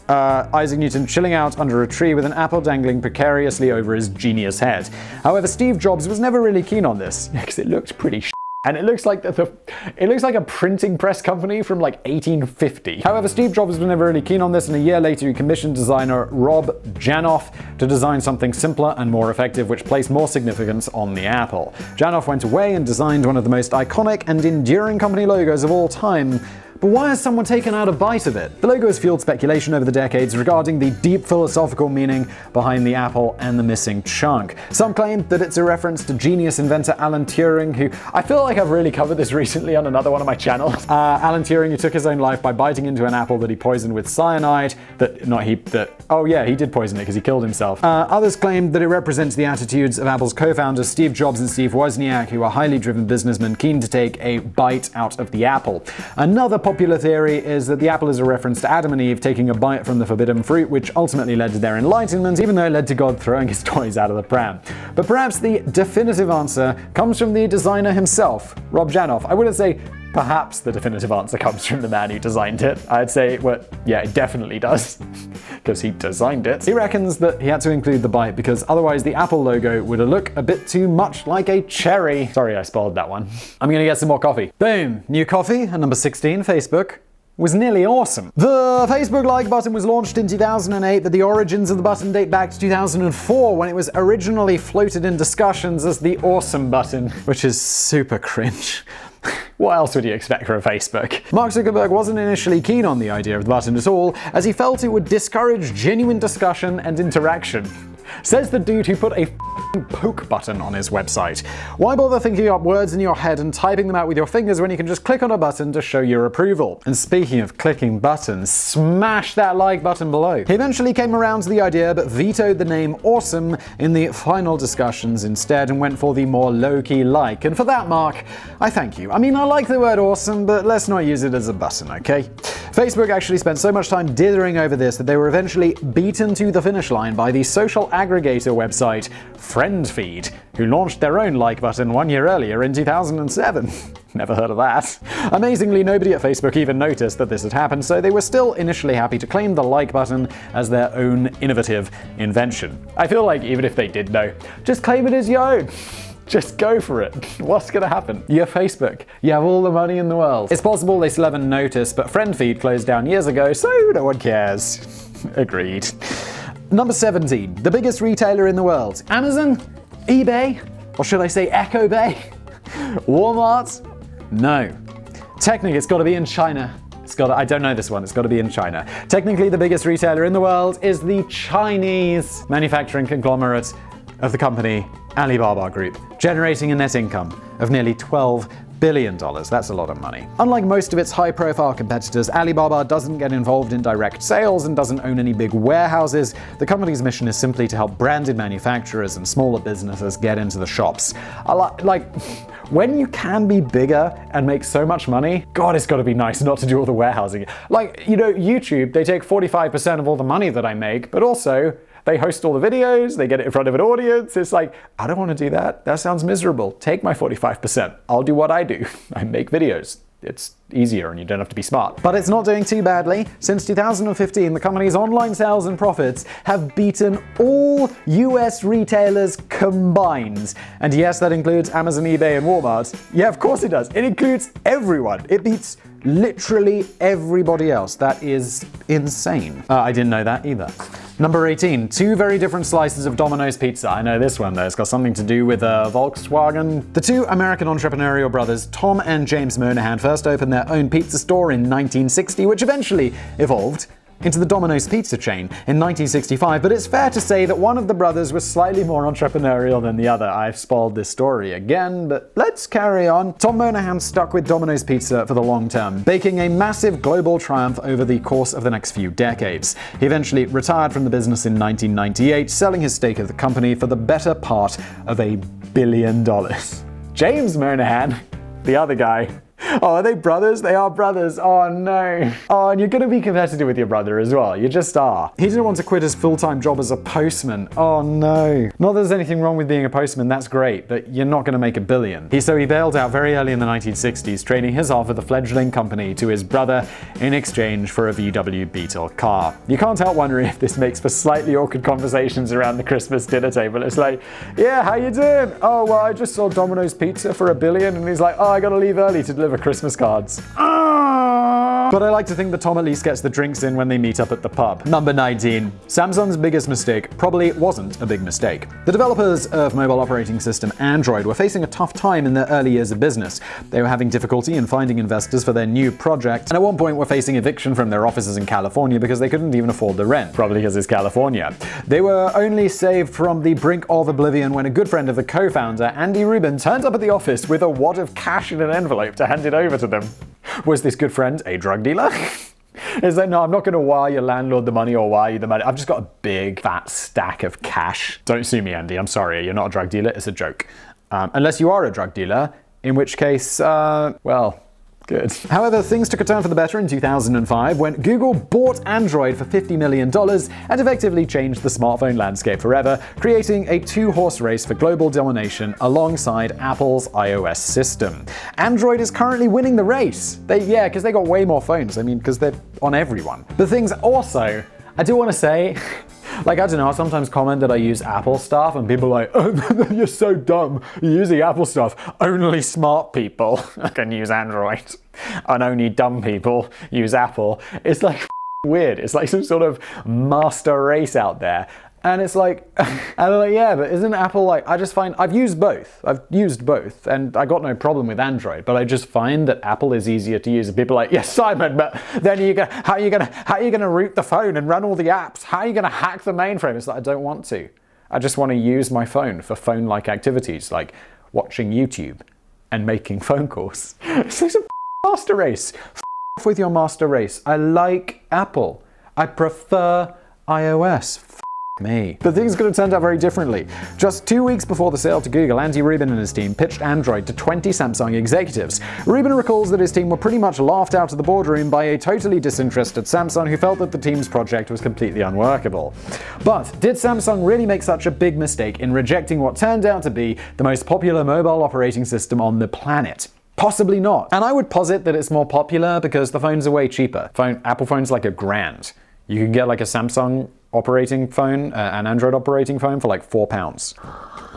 Isaac Newton chilling out under a tree with an apple dangling precariously over his genius head. However, Steve Jobs was never really keen on this because it looked pretty and it looks like a printing press company from like 1850. However, Steve Jobs was never really keen on this, and a year later he commissioned designer Rob Janoff to design something simpler and more effective, which placed more significance on the apple. Janoff went away and designed one of the most iconic and enduring company logos of all time. But why has someone taken out a bite of it? The logo has fueled speculation over the decades regarding the deep philosophical meaning behind the apple and the missing chunk. Some claim that it's a reference to genius inventor Alan Turing, who I feel like I've really covered this recently on another one of my channels. Alan Turing, who took his own life by biting into an apple that he poisoned with cyanide. He did poison it because he killed himself. Others claim that it represents the attitudes of Apple's co-founders Steve Jobs and Steve Wozniak, who are highly driven businessmen keen to take a bite out of the apple. Another popular theory is that the apple is a reference to Adam and Eve taking a bite from the forbidden fruit, which ultimately led to their enlightenment, even though it led to God throwing his toys out of the pram. But perhaps the definitive answer comes from the designer himself, Rob Janoff. I wouldn't say perhaps the definitive answer comes from the man who designed it. I'd say, it definitely does, because he designed it. He reckons that he had to include the bite because otherwise the Apple logo would look a bit too much like a cherry. Sorry, I spoiled that one. I'm gonna get some more coffee. Boom, new coffee. And number 16, Facebook was nearly awesome. The Facebook like button was launched in 2008, but the origins of the button date back to 2004 when it was originally floated in discussions as the awesome button, which is super cringe. What else would you expect from Facebook? Mark Zuckerberg wasn't initially keen on the idea of the button at all, as he felt it would discourage genuine discussion and interaction. Says the dude who put a poke button on his website. Why bother thinking up words in your head and typing them out with your fingers when you can just click on a button to show your approval? And speaking of clicking buttons, smash that like button below. He eventually came around to the idea but vetoed the name awesome in the final discussions instead and went for the more low-key like. And for that, Mark, I thank you. I mean, I like the word awesome, but let's not use it as a button, okay? Facebook actually spent so much time dithering over this that they were eventually beaten to the finish line by the social aggregator website FriendFeed, who launched their own like button 1 year earlier in 2007. Never heard of that. Amazingly, nobody at Facebook even noticed that this had happened, so they were still initially happy to claim the like button as their own innovative invention. I feel like even if they did know, just claim it as your own. Just go for it. What's gonna happen? You're Facebook. You have all the money in the world. It's possible they still haven't noticed, but FriendFeed closed down years ago, so no one cares. Agreed. Number 17. The biggest retailer in the world. Amazon? eBay? Or should I say Echo Bay? Walmart? No. Technically, it's gotta be in China. I don't know this one, it's gotta be in China. Technically, the biggest retailer in the world is the Chinese manufacturing conglomerate of the company Alibaba Group, generating a net income of nearly $12 billion. That's a lot of money. Unlike most of its high-profile competitors, Alibaba doesn't get involved in direct sales and doesn't own any big warehouses. The company's mission is simply to help branded manufacturers and smaller businesses get into the shops. When you can be bigger and make so much money, God, it's gotta be nice not to do all the warehousing. YouTube, they take 45% of all the money that I make, but also they host all the videos, they get it in front of an audience. It's like, I don't want to do that. That sounds miserable. Take my 45%. I'll do what I do. I make videos. It's easier and you don't have to be smart. But it's not doing too badly. Since 2015, the company's online sales and profits have beaten all US retailers combined. And yes, that includes Amazon, eBay, and Walmart. Yeah, of course it does. It includes everyone. It beats literally everybody else. That is insane. I didn't know that either. Number 18. 2 very different slices of Domino's pizza. I know this one though. It's got something to do with Volkswagen. The two American entrepreneurial brothers, Tom and James Monahan, first opened their own pizza store in 1960, which eventually evolved into the Domino's pizza chain in 1965, but it's fair to say that one of the brothers was slightly more entrepreneurial than the other. I've spoiled this story again, but let's carry on. Tom Monahan stuck with Domino's Pizza for the long term, baking a massive global triumph over the course of the next few decades. He eventually retired from the business in 1998, selling his stake of the company for the better part of $1 billion. James Monahan, the other guy. Oh, are they brothers? They are brothers. Oh, no. Oh, and you're going to be competitive with your brother as well. You just are. He didn't want to quit his full-time job as a postman. Oh, no. Not that there's anything wrong with being a postman. That's great, but you're not going to make $1 billion. So he bailed out very early in the 1960s, trading his half of the fledgling company to his brother in exchange for a VW Beetle car. You can't help wondering if this makes for slightly awkward conversations around the Christmas dinner table. It's like, yeah, how you doing? Oh, well, I just sold Domino's Pizza for $1 billion. And he's like, oh, I got to leave early to deliver Christmas cards. But I like to think that Tom at least gets the drinks in when they meet up at the pub. Number 19. Samsung's biggest mistake probably wasn't a big mistake. The developers of mobile operating system Android were facing a tough time in their early years of business. They were having difficulty in finding investors for their new project, and at one point were facing eviction from their offices in California because they couldn't even afford the rent, probably because it's California. They were only saved from the brink of oblivion when a good friend of the co-founder, Andy Rubin, turned up at the office with a wad of cash in an envelope to hand it over to them. Was this good friend a drug dealer? Is that, no, I'm not going to wire your landlord the money or wire you the money. I've just got a big fat stack of cash. Don't sue me, Andy. I'm sorry. You're not a drug dealer. It's a joke. Unless you are a drug dealer, in which case, well, good. However, things took a turn for the better in 2005 when Google bought Android for $50 million and effectively changed the smartphone landscape forever, creating a two-horse race for global domination alongside Apple's iOS system. Android is currently winning the race. Because they got way more phones. I mean, because they're on everyone. But things also, I do want to say, like, I don't know, I sometimes comment that I use Apple stuff and people are like, oh, you're so dumb, you're using Apple stuff. Only smart people can use Android. And only dumb people use Apple. It's like weird. It's like some sort of master race out there. And it's like, and I'm like, yeah, but isn't Apple like, I just find, I've used both, and I got no problem with Android, but I just find that Apple is easier to use. And people are like, yes, Simon, but then how are you gonna root the phone and run all the apps? How are you gonna hack the mainframe? It's like, I don't want to. I just want to use my phone for phone-like activities, like watching YouTube and making phone calls. So it's a master race. Off with your master race. I like Apple. I prefer iOS. Me. But things could have turned out very differently. Just 2 weeks before the sale to Google, Andy Rubin and his team pitched Android to 20 Samsung executives. Rubin recalls that his team were pretty much laughed out of the boardroom by a totally disinterested Samsung who felt that the team's project was completely unworkable. But did Samsung really make such a big mistake in rejecting what turned out to be the most popular mobile operating system on the planet? Possibly not. And I would posit that it's more popular because the phones are way cheaper. Apple phone's like $1,000. You can get like a Samsung operating phone, an Android operating phone for like £4.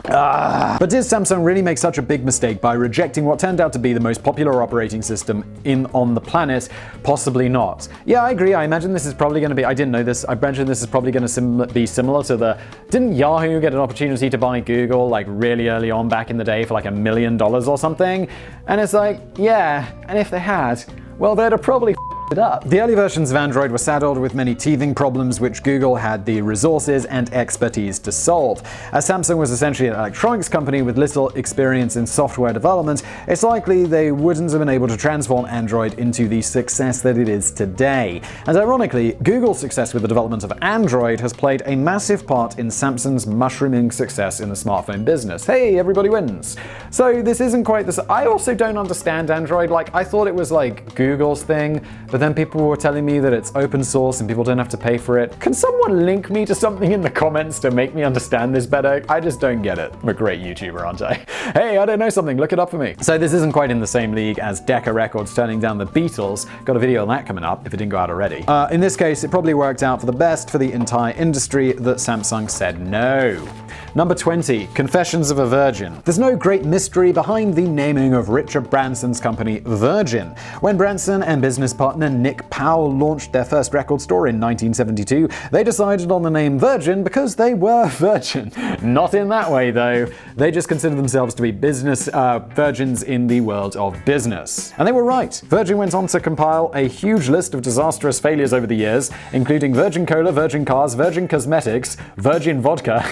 But did Samsung really make such a big mistake by rejecting what turned out to be the most popular operating system on the planet? Possibly not. Yeah, I agree. I imagine this is probably going to be, I didn't know this, I imagine this is probably going to be similar to didn't Yahoo get an opportunity to buy Google like really early on back in the day for like $1 million or something? And it's like, yeah, and if they had, well, they'd have probably it up. The early versions of Android were saddled with many teething problems which Google had the resources and expertise to solve. As Samsung was essentially an electronics company with little experience in software development, it's likely they wouldn't have been able to transform Android into the success that it is today. And ironically, Google's success with the development of Android has played a massive part in Samsung's mushrooming success in the smartphone business. Hey, everybody wins. So this isn't quite this. I also don't understand Android. Like, I thought it was like Google's thing, but then people were telling me that it's open source and people don't have to pay for it. Can someone link me to something in the comments to make me understand this better? I just don't get it. I'm a great YouTuber, aren't I? Hey, I don't know something, look it up for me. So this isn't quite in the same league as Decca Records turning down the Beatles. Got a video on that coming up, if it didn't go out already. In this case, it probably worked out for the best for the entire industry that Samsung said no. Number 20, Confessions of a Virgin. There's no great mystery behind the naming of Richard Branson's company Virgin. When Branson and business partner designer Nick Powell launched their first record store in 1972, they decided on the name Virgin because they were virgin. Not in that way, though. They just considered themselves to be virgins in the world of business. And they were right. Virgin went on to compile a huge list of disastrous failures over the years, including Virgin Cola, Virgin Cars, Virgin Cosmetics, Virgin Vodka,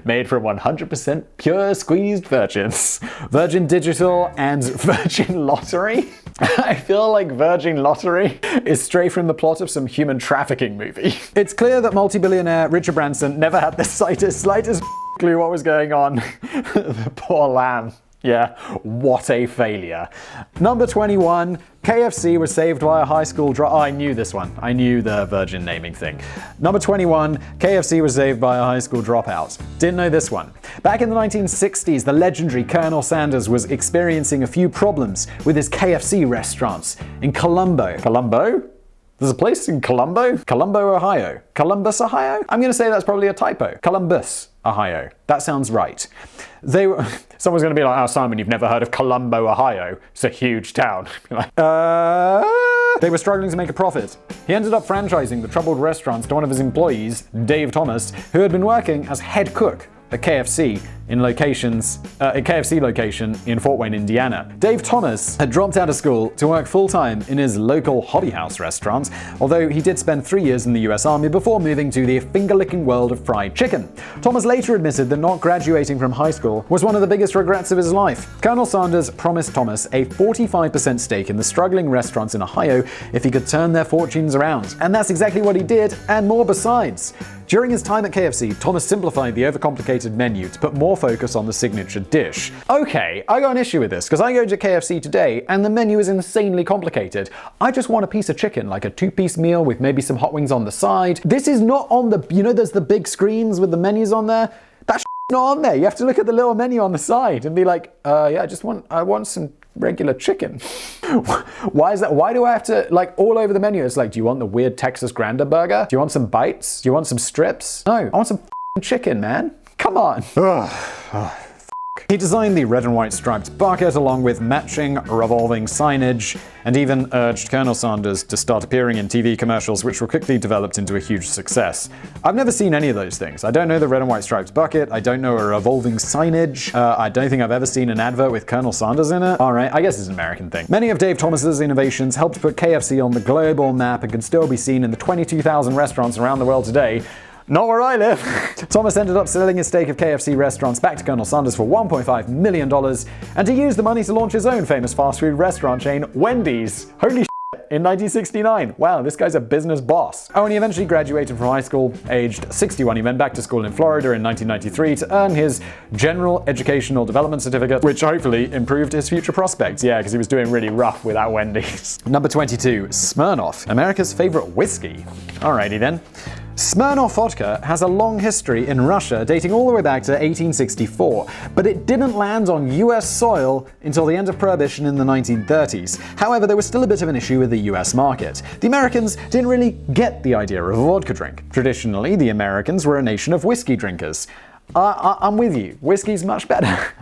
made from 100% pure squeezed virgins, Virgin Digital, and Virgin Lottery. I feel like Virgin Lottery is straight from the plot of some human trafficking movie. It's clear that multi-billionaire Richard Branson never had the slightest clue what was going on. The poor lamb. Yeah, what a failure. Number 21, KFC was saved by a high school drop. Oh, I knew this one. I knew the Virgin naming thing. Number 21, KFC was saved by a high school dropout. Didn't know this one. Back in the 1960s, the legendary Colonel Sanders was experiencing a few problems with his KFC restaurants in Colombo. Colombo? There's a place in Colombo? Colombo, Ohio. Columbus, Ohio? I'm going to say that's probably a typo. Columbus, Ohio. That sounds right. Someone's going to be like, oh, Simon, you've never heard of Colombo, Ohio. It's a huge town. They were struggling to make a profit. He ended up franchising the troubled restaurants to one of his employees, Dave Thomas, who had been working as head cook at KFC location in Fort Wayne, Indiana. Dave Thomas had dropped out of school to work full-time in his local hobby house restaurant, although he did spend 3 years in the US Army before moving to the finger-licking world of fried chicken. Thomas later admitted that not graduating from high school was one of the biggest regrets of his life. Colonel Sanders promised Thomas a 45% stake in the struggling restaurants in Ohio if he could turn their fortunes around. And that's exactly what he did, and more besides. During his time at KFC, Thomas simplified the overcomplicated menu to put more focus on the signature dish. Okay, I got an issue with this, because I go to KFC today and the menu is insanely complicated. I just want a piece of chicken, like a 2-piece meal with maybe some hot wings on the side. This is not on the, there's the big screens with the menus on there. That's not on there. You have to look at the little menu on the side and be like, yeah, I want some regular chicken. Why is that? Why do I have to, all over the menu, it's like, do you want the weird Texas Granda burger? Do you want some bites? Do you want some strips? No, I want some chicken, man. Come on. He designed the red and white striped bucket along with matching revolving signage, and even urged Colonel Sanders to start appearing in TV commercials, which were quickly developed into a huge success. I've never seen any of those things. I don't know the red and white striped bucket. I don't know a revolving signage. I don't think I've ever seen an advert with Colonel Sanders in it. Alright, I guess it's an American thing. Many of Dave Thomas's innovations helped put KFC on the global map and can still be seen in the 22,000 restaurants around the world today. Not where I live. Thomas ended up selling his stake of KFC restaurants back to Colonel Sanders for $1.5 million, and he used the money to launch his own famous fast food restaurant chain, Wendy's. Holy shit, in 1969. Wow, this guy's a business boss. Oh, and he eventually graduated from high school, aged 61. He went back to school in Florida in 1993 to earn his General Educational Development Certificate, which hopefully improved his future prospects. Yeah, because he was doing really rough without Wendy's. Number 22, Smirnoff, America's favorite whiskey. Alrighty then. Smirnoff vodka has a long history in Russia dating all the way back to 1864, but it didn't land on US soil until the end of Prohibition in the 1930s. However, there was still a bit of an issue with the US market. The Americans didn't really get the idea of a vodka drink. Traditionally, the Americans were a nation of whiskey drinkers. I'm with you. Whiskey's much better.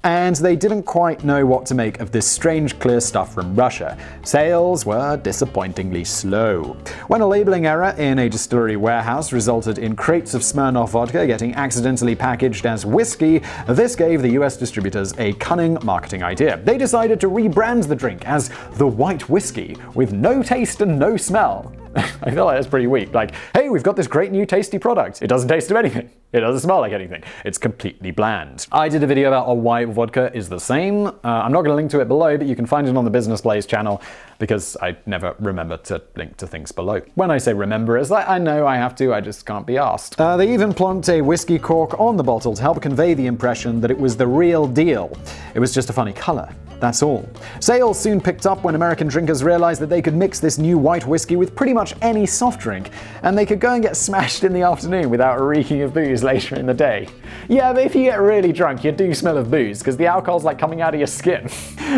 And they didn't quite know what to make of this strange clear stuff from Russia. Sales were disappointingly slow. When a labeling error in a distillery warehouse resulted in crates of Smirnoff vodka getting accidentally packaged as whiskey, this gave the US distributors a cunning marketing idea. They decided to rebrand the drink as the white whiskey with no taste and no smell. I feel like that's pretty weak. Like, hey, we've got this great new tasty product. It doesn't taste of anything. It doesn't smell like anything. It's completely bland. I did a video about why vodka is the same. I'm not going to link to it below, but you can find it on the Business Blaze channel because I never remember to link to things below. When I say remember, it's like I know I have to, I just can't be asked. They even plonked a whiskey cork on the bottle to help convey the impression that it was the real deal. It was just a funny color. That's all. Sales soon picked up when American drinkers realized that they could mix this new white whiskey with pretty much any soft drink, and they could go and get smashed in the afternoon without reeking of booze later in the day. Yeah, but if you get really drunk, you do smell of booze, because the alcohol's like coming out of your skin.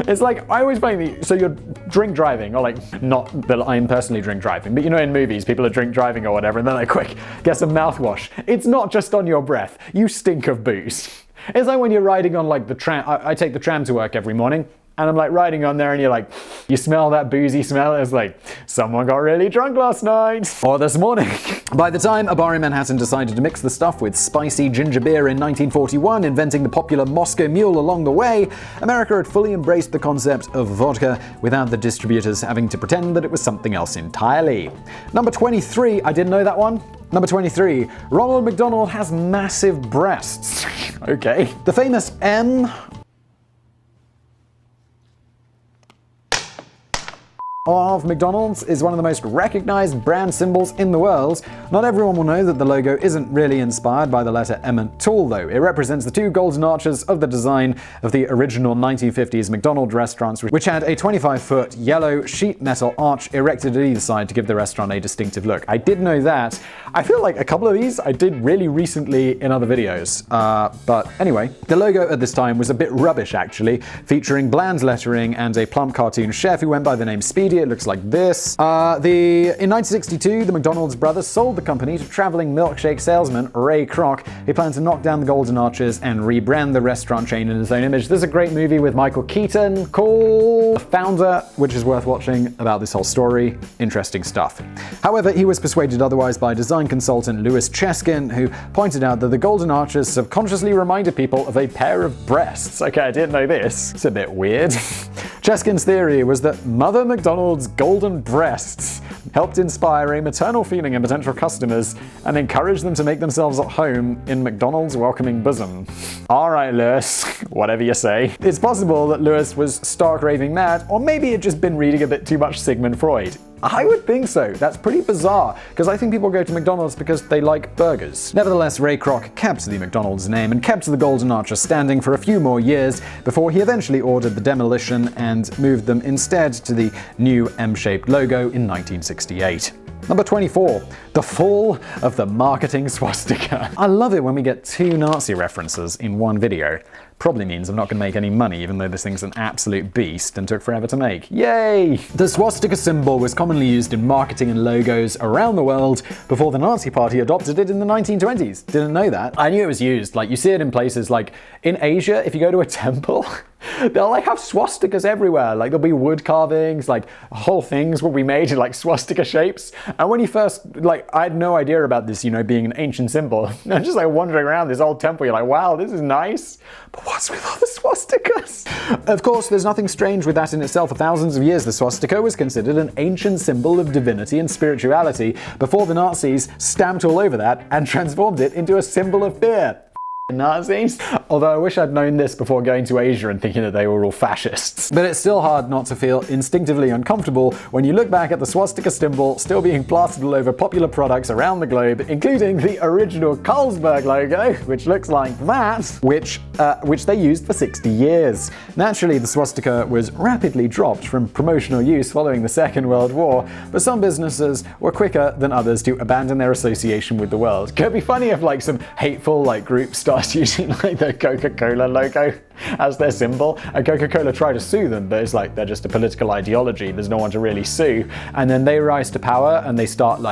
It's like, I always find so you're drink driving, or like, not that I'm personally drink driving, but you know in movies, people are drink driving or whatever, and they're like, quick, get some mouthwash. It's not just on your breath. You stink of booze. It's like when you're riding on like the tram. I take the tram to work every morning. And I'm like riding on there and you're like, you smell that boozy smell? It's like, someone got really drunk last night. Or this morning. By the time a bar in Manhattan decided to mix the stuff with spicy ginger beer in 1941, inventing the popular Moscow Mule along the way, America had fully embraced the concept of vodka without the distributors having to pretend that it was something else entirely. Number 23, I didn't know that one. Number 23, Ronald McDonald has massive breasts. Okay. The famous M of McDonald's is one of the most recognized brand symbols in the world. Not everyone will know that the logo isn't really inspired by the letter M at all, though. It represents the two golden arches of the design of the original 1950s McDonald's restaurants, which had a 25-foot yellow sheet metal arch erected at either side to give the restaurant a distinctive look. I did know that. I feel like a couple of these I did really recently in other videos. But anyway, the logo at this time was a bit rubbish, actually, featuring bland lettering and a plump cartoon chef who went by the name Speedy. It looks like this. In 1962, the McDonald's brothers sold the company to traveling milkshake salesman Ray Kroc, who planned to knock down the golden arches and rebrand the restaurant chain in his own image. There's a great movie with Michael Keaton called The Founder, which is worth watching about this whole story. Interesting stuff. However, he was persuaded otherwise by design consultant Louis Cheskin, who pointed out that the golden arches subconsciously reminded people of a pair of breasts. Okay, I didn't know this. It's a bit weird. Cheskin's theory was that Mother McDonald's golden breasts helped inspire a maternal feeling in potential customers and encourage them to make themselves at home in McDonald's welcoming bosom. Alright, Louis, whatever you say. It's possible that Louis was stark raving mad, or maybe he'd just been reading a bit too much Sigmund Freud. I would think so. That's pretty bizarre, because I think people go to McDonald's because they like burgers. Nevertheless, Ray Kroc kept the McDonald's name and kept the golden arches standing for a few more years before he eventually ordered the demolition and moved them instead to the new M-shaped logo in 1968. Number 24, the fall of the marketing swastika. I love it when we get two Nazi references in one video. Probably means I'm not going to make any money, even though this thing's an absolute beast and took forever to make. Yay! The swastika symbol was commonly used in marketing and logos around the world before the Nazi Party adopted it in the 1920s. Didn't know that. I knew it was used. Like, you see it in places like in Asia, if you go to a temple, they'll like have swastikas everywhere. Like, there'll be wood carvings, like whole things will be made in like swastika shapes. And when you first, like, I had no idea about this, being an ancient symbol. I'm just like wandering around this old temple, you're like, wow, this is nice. But what's with all the swastikas? Of course, there's nothing strange with that in itself. For thousands of years, the swastika was considered an ancient symbol of divinity and spirituality before the Nazis stamped all over that and transformed it into a symbol of fear. Nazis. Although I wish I'd known this before going to Asia and thinking that they were all fascists. But it's still hard not to feel instinctively uncomfortable when you look back at the swastika symbol still being plastered all over popular products around the globe, including the original Carlsberg logo, which looks like that, which they used for 60 years. Naturally, the swastika was rapidly dropped from promotional use following the Second World War, but some businesses were quicker than others to abandon their association with the world. Could be funny if like some hateful group starts using like the Coca-Cola logo as their symbol, and Coca-Cola try to sue them, but it's like they're just a political ideology, there's no one to really sue, and then they rise to power and they start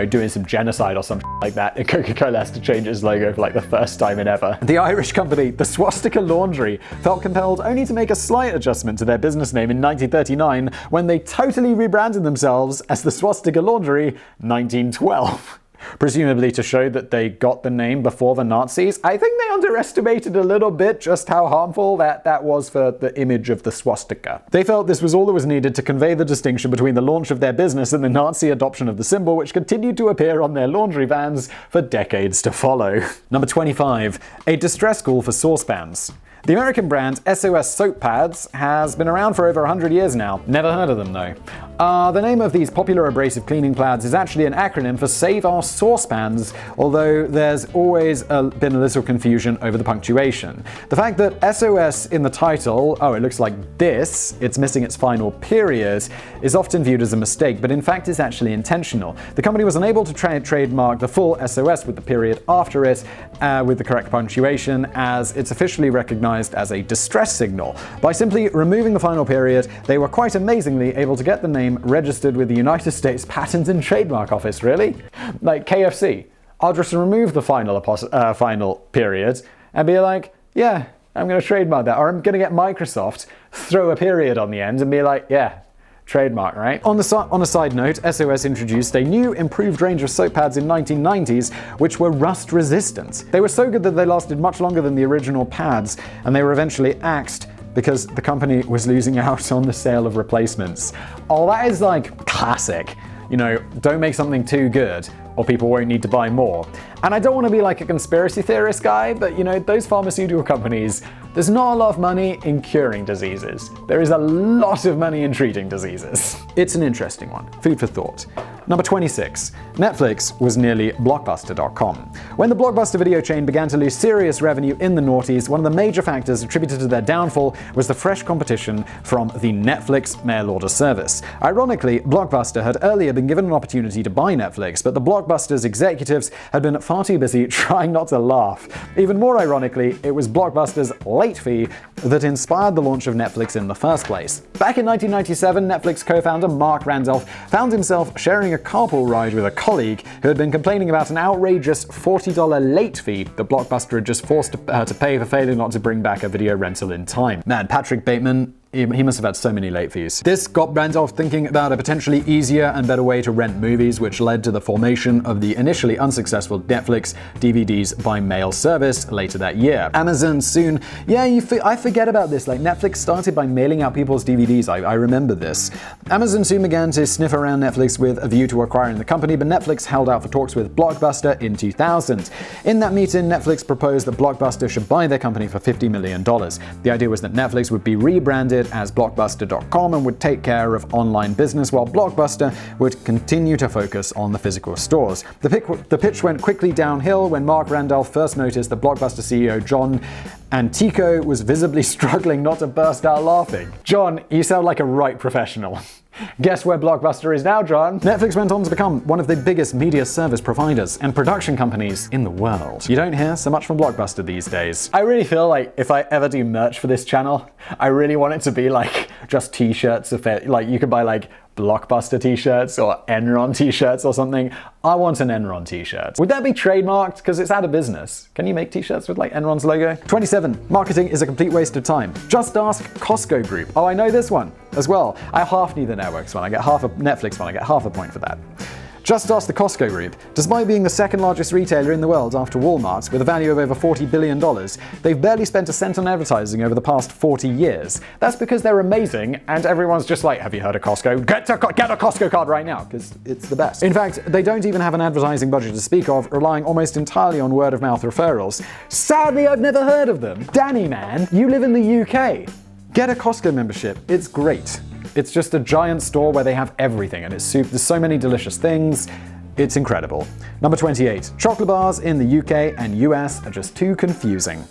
doing some genocide or something like that, and Coca-Cola has to change its logo for like the first time in ever. The Irish company, the Swastika Laundry, felt compelled only to make a slight adjustment to their business name in 1939 when they totally rebranded themselves as the Swastika Laundry 1912. Presumably to show that they got the name before the Nazis. I think they underestimated a little bit just how harmful that was for the image of the swastika. They felt this was all that was needed to convey the distinction between the launch of their business and the Nazi adoption of the symbol, which continued to appear on their laundry vans for decades to follow. Number 25, a distress call for saucepans. The American brand SOS Soap Pads has been around for over 100 years now. Never heard of them though. The name of these popular abrasive cleaning plaids is actually an acronym for Save Our Saucepans, although there's always been a little confusion over the punctuation. The fact that SOS in the title, it looks like this, it's missing its final period, is often viewed as a mistake, but in fact is actually intentional. The company was unable to trademark the full SOS with the period after it with the correct punctuation, as it's officially recognized as a distress signal. By simply removing the final period, they were quite amazingly able to get the name registered with the United States Patent and Trademark Office, really? Like KFC. I'll just remove the final period and be like, yeah, I'm going to trademark that. Or I'm going to get Microsoft, throw a period on the end and be like, yeah, trademark, right? On a side note, SOS introduced a new, improved range of soap pads in 1990s, which were rust resistant. They were so good that they lasted much longer than the original pads, and they were eventually axed because the company was losing out on the sale of replacements. Oh, that is like classic. You know, don't make something too good or people won't need to buy more. And I don't want to be like a conspiracy theorist guy, but you know, those pharmaceutical companies, there's not a lot of money in curing diseases. There is a lot of money in treating diseases. It's an interesting one. Food for thought. Number 26. Netflix was nearly Blockbuster.com. When the Blockbuster video chain began to lose serious revenue in the noughties, one of the major factors attributed to their downfall was the fresh competition from the Netflix mail order service. Ironically, Blockbuster had earlier been given an opportunity to buy Netflix, but the Blockbuster's executives had been far too busy trying not to laugh. Even more ironically, it was Blockbuster's late fee that inspired the launch of Netflix in the first place. Back in 1997, Netflix co-founder Mark Randolph found himself sharing a carpool ride with a colleague who had been complaining about an outrageous $40 late fee that Blockbuster had just forced her to pay for failing not to bring back a video rental in time. Man, Patrick Bateman, he must have had so many late fees. This got Randolph thinking about a potentially easier and better way to rent movies, which led to the formation of the initially unsuccessful Netflix DVDs by mail service later that year. Amazon soon, I forget about this, like Netflix started by mailing out people's DVDs, I remember this. Amazon soon began to sniff around Netflix with a view to acquiring the company, but Netflix held out for talks with Blockbuster in 2000. In that meeting, Netflix proposed that Blockbuster should buy their company for $50 million. The idea was that Netflix would be rebranded as Blockbuster.com and would take care of online business, while Blockbuster would continue to focus on the physical stores. The pitch went quickly downhill when Mark Randolph first noticed that Blockbuster CEO John Antico was visibly struggling not to burst out laughing. John, you sound like a right professional. Guess where Blockbuster is now, John? Netflix went on to become one of the biggest media service providers and production companies in the world. You don't hear so much from Blockbuster these days. I really feel like if I ever do merch for this channel, I really want it to be like just t-shirts of it. Like you could buy like Blockbuster t-shirts or Enron t-shirts or something. I want an Enron t-shirt. Would that be trademarked? Because it's out of business. Can you make t-shirts with like Enron's logo? 27. Marketing is a complete waste of time. Just ask Costco Group. Oh, I know this one as well. I half need the networks one. I get half a Netflix one. I get half a point for that. Just ask the Costco Group. Despite being the second largest retailer in the world after Walmart, with a value of over $40 billion, they've barely spent a cent on advertising over the past 40 years. That's because they're amazing, and everyone's just like, have you heard of Costco? Get a Costco card right now, because it's the best. In fact, they don't even have an advertising budget to speak of, relying almost entirely on word-of-mouth referrals. Sadly, I've never heard of them. Danny, man, you live in the UK. Get a Costco membership. It's great. It's just a giant store where they have everything, and there's so many delicious things. It's incredible. Number 28. Chocolate bars in the UK and US are just too confusing.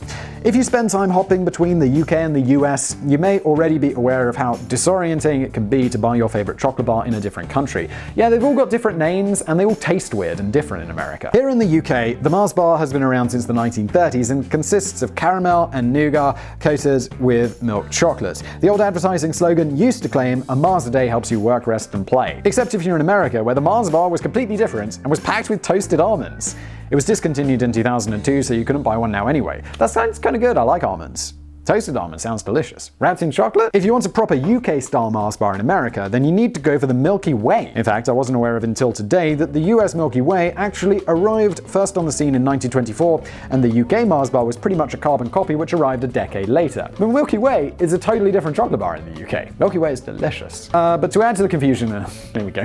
If you spend time hopping between the UK and the US, you may already be aware of how disorienting it can be to buy your favorite chocolate bar in a different country. Yeah, they've all got different names and they all taste weird and different in America. Here in the UK, the Mars bar has been around since the 1930s and consists of caramel and nougat coated with milk chocolate. The old advertising slogan used to claim, "A Mars a day helps you work, rest, and play." Except if you're in America, where the Mars bar was completely different and was packed with toasted almonds. It was discontinued in 2002, so you couldn't buy one now anyway. That sounds kind of good. I like almonds. Toasted almond sounds delicious. Wrapped in chocolate? If you want a proper UK-style Mars bar in America, then you need to go for the Milky Way. In fact, I wasn't aware of until today that the US Milky Way actually arrived first on the scene in 1924, and the UK Mars bar was pretty much a carbon copy which arrived a decade later. The Milky Way is a totally different chocolate bar in the UK. Milky Way is delicious. But to add to the confusion, there we go.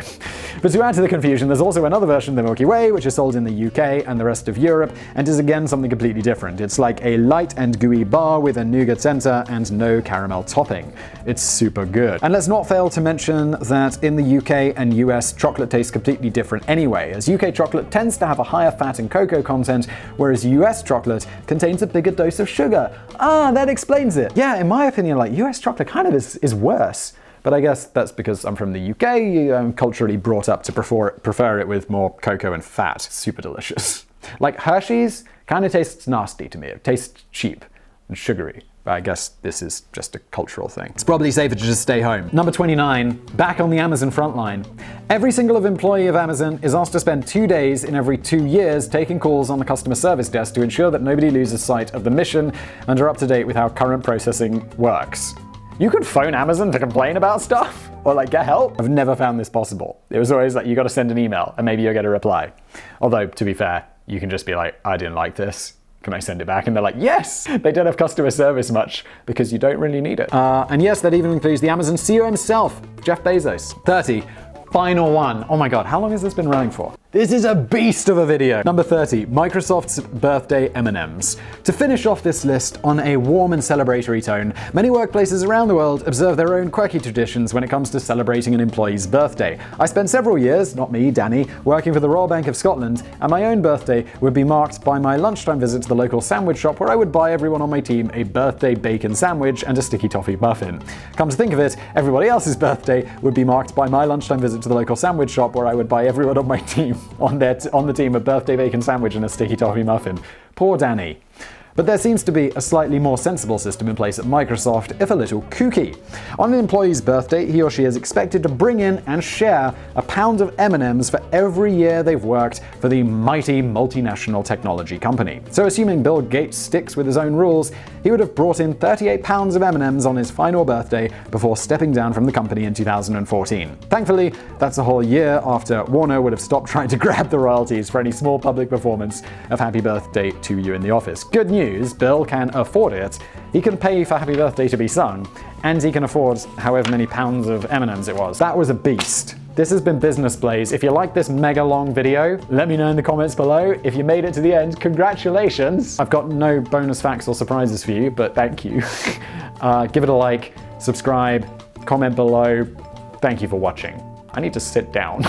But to add to the confusion, there's also another version of the Milky Way which is sold in the UK and the rest of Europe, and is again something completely different. It's like a light and gooey bar with a nougat center and no caramel topping. It's super good. And let's not fail to mention that in the UK and US, chocolate tastes completely different anyway, as UK chocolate tends to have a higher fat and cocoa content, whereas US chocolate contains a bigger dose of sugar. Ah, that explains it. Yeah, in my opinion, like US chocolate kind of is worse. But I guess that's because I'm from the UK, I'm culturally brought up to prefer it with more cocoa and fat. Super delicious. Like Hershey's kind of tastes nasty to me. It tastes cheap and sugary. But I guess this is just a cultural thing. It's probably safer to just stay home. Number 29, back on the Amazon frontline. Every single employee of Amazon is asked to spend 2 days in every 2 years taking calls on the customer service desk to ensure that nobody loses sight of the mission and are up to date with how current processing works. You could phone Amazon to complain about stuff? Or like get help? I've never found this possible. It was always like you gotta send an email and maybe you'll get a reply. Although, to be fair, you can just be like, I didn't like this. Can I send it back? And they're like, yes! They don't have customer service much because you don't really need it. And yes, that even includes the Amazon CEO himself, Jeff Bezos. 30. Final one. Oh my god, how long has this been running for? This is a beast of a video. Number 30, Microsoft's birthday M&Ms. To finish off this list on a warm and celebratory tone, many workplaces around the world observe their own quirky traditions when it comes to celebrating an employee's birthday. I spent several years, not me, Danny, working for the Royal Bank of Scotland, and my own birthday would be marked by my lunchtime visit to the local sandwich shop where I would buy everyone on my team a birthday bacon sandwich and a sticky toffee muffin. Come to think of it, everybody else's birthday would be marked by my lunchtime visit to the local sandwich shop where I would buy everyone on my team on the team a birthday bacon sandwich and a sticky toffee muffin. Poor Danny. But there seems to be a slightly more sensible system in place at Microsoft, if a little kooky. On an employee's birthday, he or she is expected to bring in and share a pound of M&Ms for every year they've worked for the mighty multinational technology company. So assuming Bill Gates sticks with his own rules, he would have brought in 38 pounds of M&Ms on his final birthday before stepping down from the company in 2014. Thankfully, that's a whole year after Warner would have stopped trying to grab the royalties for any small public performance of Happy Birthday to You in the office. Good news. Bill can afford it. He can pay for Happy Birthday to be sung, and he can afford however many pounds of M&Ms it was. That was a beast. This has been Business Blaze. If you like this mega long video, let me know in the comments below. If you made it to the end, congratulations. I've got no bonus facts or surprises for you, but thank you. Give it a like, subscribe, comment below. Thank you for watching. I need to sit down.